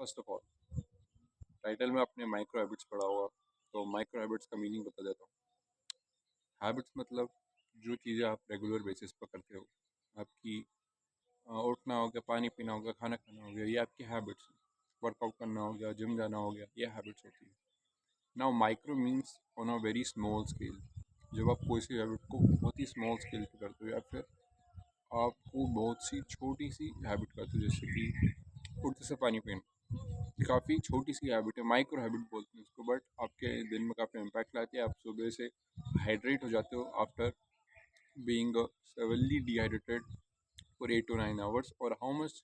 First of all title में आपने micro habits पढ़ा होगा, तो माइक्रो हैबिट्स का मीनिंग बता देता हूँ। हैबिट्स मतलब जो चीज़ें आप रेगुलर बेसिस पर करते हो। आपकी उठना हो गया, पानी पीना हो गया, खाना खाना हो गया, ये आपकी हैबिट्स हैं। वर्कआउट करना हो गया, जिम जाना हो गया, ये हैबिट्स होती है। Now micro means on a very small scale. जब आप कोई सी हैबिट को बहुत ही स्मॉल स्केल पे करते हो या फिर आपको बहुत सी छोटी सी हैबिट करते हो, जैसे कि उठते से पानी पीना, काफ़ी छोटी सी हैबिट है, माइक्रो हैबिट बोलते हैं उसको, बट आपके दिन में काफ़ी इम्पैक्ट लाती है। आप सुबह से हाइड्रेट हो जाते हो after being severally dehydrated for 8 to 9 hours, और how much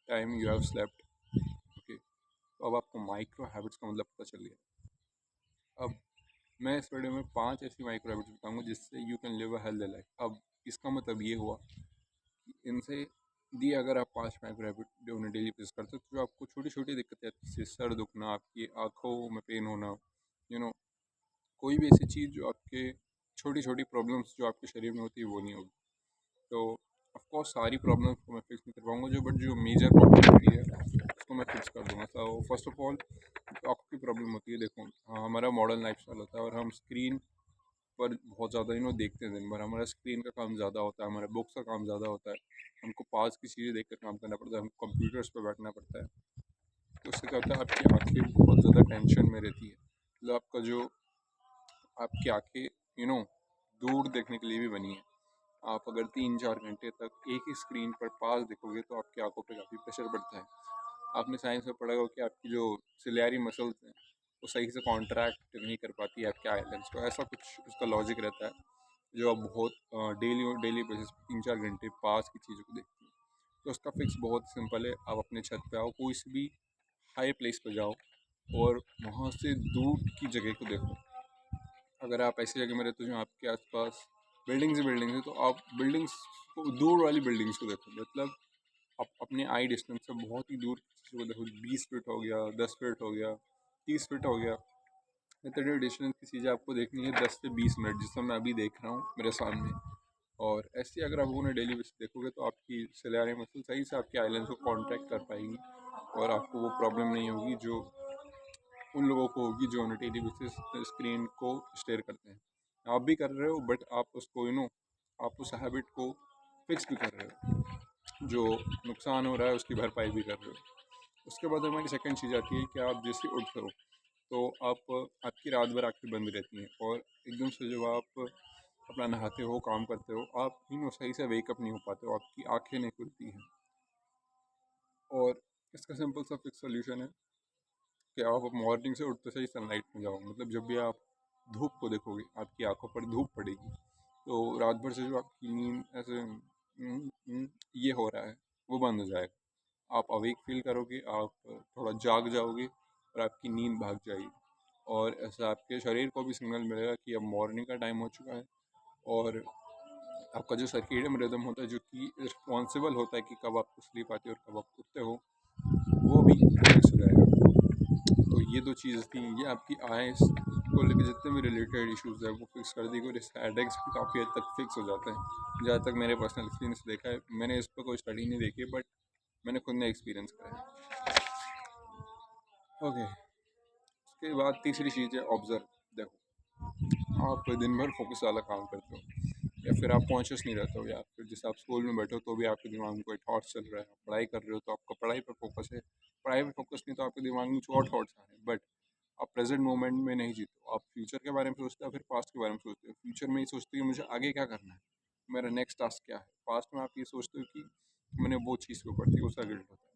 time you have slept. Okay, तो अब आपको माइक्रो हैबिट्स का मतलब पता चल गया। अब मैं इस वीडियो में 5 ऐसी माइक्रो हैबिट्स बताऊंगा जिससे you can live a healthy life. अब इसका मतलब ये हुआ कि इनसे दी अगर आप 5 माइक्रो हैबिट उन्हें डेली बेसिस करते हो, तो जो आपको छोटी छोटी दिक्कतें आती हैं, जैसे सर दुखना, आपकी आँखों में पेन होना, यू नो कोई भी ऐसी चीज़ जो आपके छोटी छोटी प्रॉब्लम्स जो आपके शरीर में होती है वो नहीं होगी। तो ऑफकोर्स सारी प्रॉब्लम्स को मैं फिक्स नहीं कर पाऊँगा, जो मेजर प्रॉब्लम होती है उसको मैं फिक्स कर दूँगा। तो फर्स्ट ऑफ ऑल आँखों की प्रॉब्लम होती है। देखो, हमारा मॉडर्न लाइफ स्टाइल होता है और हम स्क्रीन पर बहुत ज़्यादा देखते हैं दिन भर। हमारा स्क्रीन का काम ज़्यादा होता है, हमारा बुक्स का काम ज़्यादा होता है, हमको पास की चीज़ें देख कर काम करना पड़ता है, हमको कंप्यूटर्स पर बैठना पड़ता है। तो उससे क्या होता है, आपकी आँखें बहुत ज़्यादा टेंशन में रहती है। मतलब आपका जो आपकी आँखें दूर देखने के लिए भी बनी है। आप अगर 3-4 घंटे तक एक ही स्क्रीन पर पास देखोगे तो आपकी आंखों पे काफ़ी प्रेशर पड़ता है। आपने साइंस में पढ़ा होगा कि आपकी जो सिलियरी मसल्स हैं वो सही से कॉन्ट्रैक्ट नहीं कर पाती है आपके आईलेंस को। ऐसा कुछ उसका लॉजिक रहता है, जो आप बहुत डेली बेसिस 3-4 घंटे पास की चीज़ों को देखते हैं। तो उसका फिक्स बहुत सिंपल है। आप अपने छत पे आओ, कोई सी भी हाई प्लेस पे जाओ और वहाँ से दूर की जगह को देखो। अगर आप ऐसी जगह में रहते हो जहाँ आपके आसपास बिल्डिंग्स ही बिल्डिंग्स हैं, तो आप बिल्डिंग्स को, दूर वाली बिल्डिंग्स को देखो। मतलब आप अपने आई डिस्टेंस से बहुत ही दूर की चीज़ों को देखो। 20 फीट हो गया, 10 फीट हो गया, 30 फीट हो गया। इतने डिस्टेंस की चीज़ें आपको देखनी है 10 से 20 मिनट, जिससे मैं अभी देख रहा हूँ मेरे सामने। और ऐसे अगर आप उन्हें डेली बेसिस देखोगे तो आपकी सिलियरी मसल सही से आपके आइलैंड्स को कॉन्ट्रैक्ट कर पाएगी और आपको वो प्रॉब्लम नहीं होगी जो उन लोगों को होगी जो डेली बेसिस स्क्रीन को स्टेयर करते हैं। आप भी कर रहे हो, बट आप उसको आप उस हैबिट को फिक्स भी कर रहे हो, जो नुकसान हो रहा है उसकी भरपाई भी कर रहे हो। उसके बाद हमारी सेकंड चीज़ आती है कि आप जैसे उठते हो तो आपकी रात भर आँखें बंद रहती हैं, और एकदम से जब आप अपना नहाते हो, काम करते हो, आप सही से वेकअप नहीं हो पाते हो, आपकी आँखें नहीं खुलती हैं। और इसका सिंपल सा फिक्स सोल्यूशन है कि आप मॉर्निंग से उठते से ही सनलाइट में जाओ। मतलब जब भी आप धूप को देखोगे, आपकी आंखों पर धूप पड़ेगी, तो रात भर से जो आपकी नींद ऐसे ये हो रहा है वो बंद हो जाएगा। आप अवेक फील करोगे, आप थोड़ा जाग जाओगे और आपकी नींद भाग जाएगी। और ऐसा आपके शरीर को भी सिग्नल मिलेगा कि अब मॉर्निंग का टाइम हो चुका है, और आपका जो सर्केडियन रिदम होता है, जो कि रिस्पॉन्सिबल होता है कि कब आपको स्लीप आती है और कब आप उठते हो, वो भी फिक्स हो जाएगा। तो ये दो चीज़ थी, ये आपकी आइज़ को लेकर जितने भी रिलेटेड इश्यूज़ है वो फिक्स कर दी। और इस हेडेक्स भी काफ़ी हद तक फिक्स हो जाते हैं, जहाँ तक मैंने पर्सनल एक्सपीरियंस देखा है। मैंने इस पर कोई स्टडी नहीं देखी है, बट मैंने खुद ने एक्सपीरियंस करा है। ओके, उसके बाद तीसरी चीज़ है ऑब्ज़र्व। देखो, आप दिन भर फोकस वाला काम करते हो, या फिर आप कॉन्शियस नहीं रहते हो, या फिर जैसे आप स्कूल में बैठे हो तो भी आपके दिमाग में कोई थॉट्स चल रहा है। आप पढ़ाई कर रहे हो तो आपका पढ़ाई पर फोकस है, पढ़ाई पर फोकस नहीं तो आपके दिमाग में कुछ और थॉट्स आ रहे हैं। बट आप प्रेजेंट मोमेंट में नहीं जीते हो। आप फ्यूचर के बारे में सोचते हो, फिर पास्ट के बारे में सोचते हो। फ्यूचर में ये सोचते हो कि मुझे आगे क्या करना है, मेरा नेक्स्ट टास्क क्या है। पास्ट में आप ये सोचते हो कि मैंने वो चीज़ के ऊपर थी, उसका गिल्ट होता है।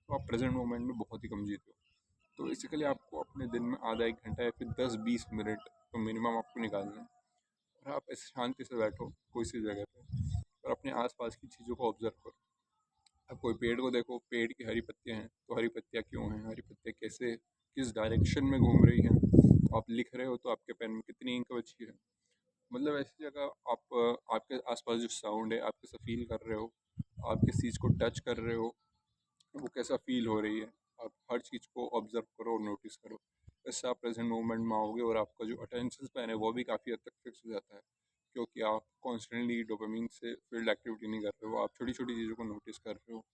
तो आप प्रेजेंट मोमेंट में बहुत ही कम जीते हो। तो बेसिकली आपको अपने दिन में आधा 1 घंटा या फिर 10-20 मिनट तो मिनिमम आपको निकालना है, और आप ऐसे शांति से बैठो कोई सी जगह पे और अपने आसपास की चीज़ों को ऑब्जर्व करो। आप कोई पेड़ को देखो, पेड़ की हरी पत्तियाँ हैं तो हरी पत्तियाँ क्यों हैं, हरी पत्तियाँ कैसे किस डायरेक्शन में घूम रही हैं। आप लिख रहे हो तो आपके पेन में कितनी इंक बची है। मतलब ऐसी जगह आप आपके आसपास जो साउंड है आप कैसा फील कर रहे हो, आप किस चीज़ को टच कर रहे हो, वो कैसा फील हो रही है। आप हर चीज़ को ऑब्जर्व करो और नोटिस करो। इससे आप प्रेजेंट मोमेंट में आओगे और आपका जो अटेंशन स्पैन है वो भी काफ़ी हद तक फिक्स हो जाता है, क्योंकि आप कॉन्स्टेंटली डोपामिन से फील्ड एक्टिविटी नहीं कर रहे हो। आप छोटी छोटी चीज़ों को नोटिस कर रहे हो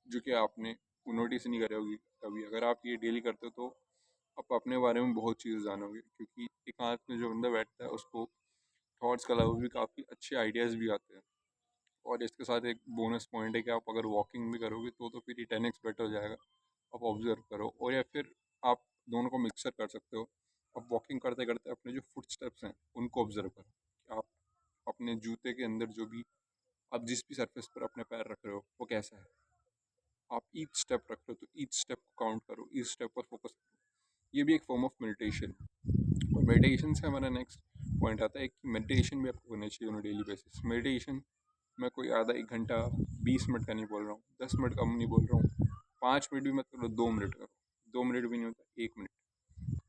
जो कि आपने नोटिस नहीं करी होगी कभी। अगर आप ये डेली करते हो तो आप अपने बारे में बहुत चीज़ें जानोगे, क्योंकि एकांत में जो बंदा बैठता है उसको थॉट्स के अलावा भी काफ़ी अच्छे आइडियाज़ भी आते हैं। और इसके साथ एक बोनस पॉइंट है कि आप अगर वॉकिंग भी करोगे तो फिर ये 10x बेटर हो जाएगा। आप ऑब्जर्व करो, और या फिर आप दोनों को मिक्सर कर सकते हो। आप वॉकिंग करते करते अपने जो फुट स्टेप्स हैं उनको ऑब्जर्व करो कि आप अपने जूते के अंदर जो भी आप जिस भी सरफेस पर अपने पैर रख रहे हो वो कैसा है। आप ईच स्टेप रख रहे हो तो ईच स्टेप को काउंट करो, ईच स्टेप पर फोकस करो। ये भी एक फॉर्म ऑफ मेडिटेशन। और मेडिटेशन से हमारा नेक्स्ट पॉइंट आता है कि मेडिटेशन भी आपको करना चाहिए ऑन डेली बेसिस। मेडिटेशन मैं कोई आधा 1 घंटा 20 मिनट का नहीं बोल रहा हूँ, 10 मिनट का नहीं बोल रहा हूँ, 5 मिनट भी मत करो, 2 मिनट करो। 2 मिनट भी नहीं होता, 1 मिनट,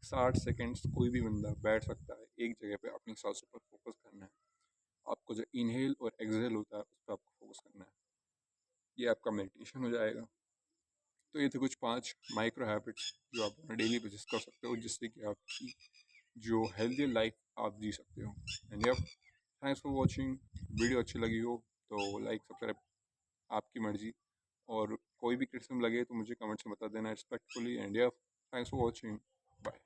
60 सेकेंड्स कोई भी बंदा बैठ सकता है एक जगह पे अपनी सांसों पर फोकस करना है। आपको जो इनहेल और एक्सहेल होता है उस पर आपको फोकस करना है, ये आपका मेडिटेशन हो जाएगा। तो ये थे कुछ 5 माइक्रो हैबिट्स जो आप अपना डेली बेसिस कर सकते हो, जिससे कि आपकी जो हेल्दी लाइफ आप जी सकते हो। And yup, thanks for watching. Video अच्छी लगी हो तो लाइक सब्सक्राइब आपकी मर्जी, और कोई भी क्रिटिसिज्म लगे तो मुझे कमेंट्स में बता देना respectfully. And yup, thanks for watching, bye.